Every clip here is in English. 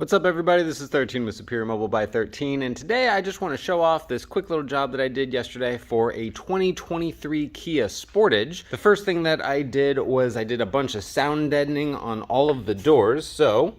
What's up everybody, this is 13 with Superior Mobile by 13, and today I just want to show off this quick little job that I did yesterday for a 2023 Kia Sportage. The first thing that I did was I did a bunch of sound deadening on all of the doors, so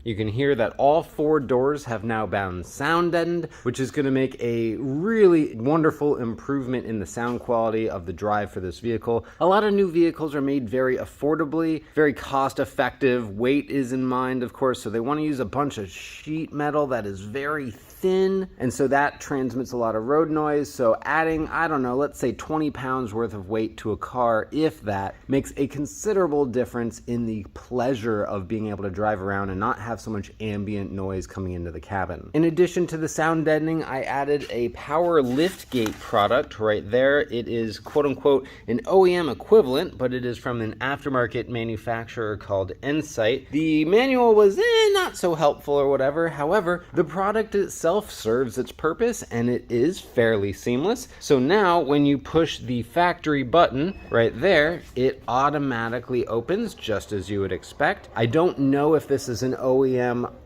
you can hear that all 4 doors have now been sound deadened, which is going to make a really wonderful improvement in the sound quality of the drive for this vehicle. A lot of new vehicles are made very affordably, very cost effective. Weight is in mind, of course, so they want to use a bunch of sheet metal that is very thin, and so that transmits a lot of road noise. So adding, I don't know, let's say 20 pounds worth of weight to a car, if that, makes a considerable difference in the pleasure of being able to drive around and not have so much ambient noise coming into the cabin. In addition to the sound deadening, I added a power liftgate product right there. It is quote unquote an OEM equivalent, but it is from an aftermarket manufacturer called Insight. The manual was not so helpful or whatever. However, the product itself serves its purpose and it is fairly seamless. So now when you push the factory button right there, it automatically opens just as you would expect. I don't know if this is an OEM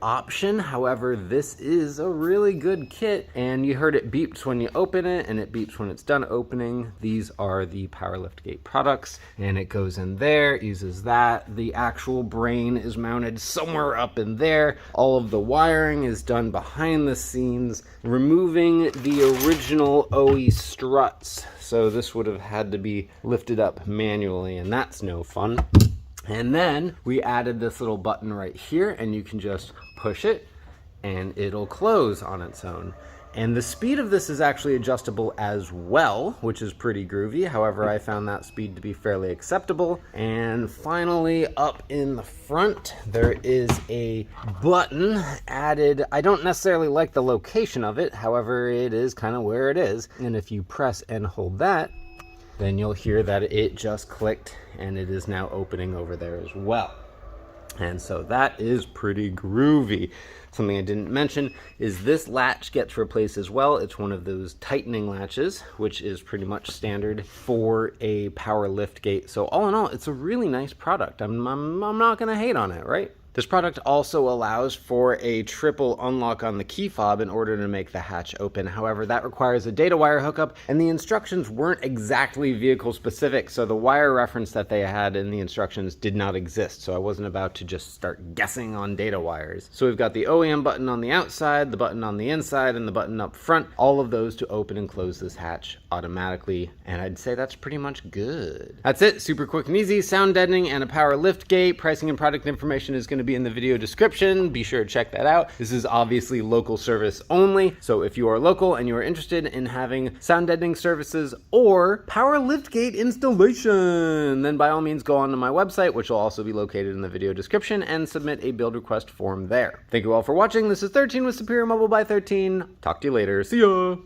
option, however, this is a really good kit, and you heard it beeps when you open it and it beeps when it's done opening. These are the power liftgate products, and it goes in there, it uses that. The actual brain is mounted somewhere up in there. All of the wiring is done behind the scenes, removing the original OE struts. So this would have had to be lifted up manually, and that's no fun. And then we added this little button right here, and you can just push it and it'll close on its own. And the speed of this is actually adjustable as well, which is pretty groovy. However, I found that speed to be fairly acceptable. And finally, up in the front, there is a button added. I don't necessarily like the location of it. However, it is kind of where it is. And if you press and hold that, then you'll hear that it just clicked and it is now opening over there as well. And so that is pretty groovy. Something I didn't mention is this latch gets replaced as well. It's one of those tightening latches, which is pretty much standard for a power liftgate. So all in all, it's a really nice product. I'm not gonna hate on it, right? This product also allows for a triple unlock on the key fob in order to make the hatch open. However, that requires a data wire hookup, and the instructions weren't exactly vehicle specific, so the wire reference that they had in the instructions did not exist, so I wasn't about to just start guessing on data wires. So we've got the OEM button on the outside, the button on the inside, and the button up front, all of those to open and close this hatch automatically, and I'd say that's pretty much good. That's it, super quick and easy, sound deadening and a power liftgate. Pricing and product information is going to be in the video description. Be sure to check that out. This is obviously local service only, so if you are local and you are interested in having sound deadening services or power liftgate installation, then by all means go on to my website, which will also be located in the video description, and submit a build request form there. Thank you all for watching. This is 13 with Superior Mobile by 13. Talk to you later. See ya!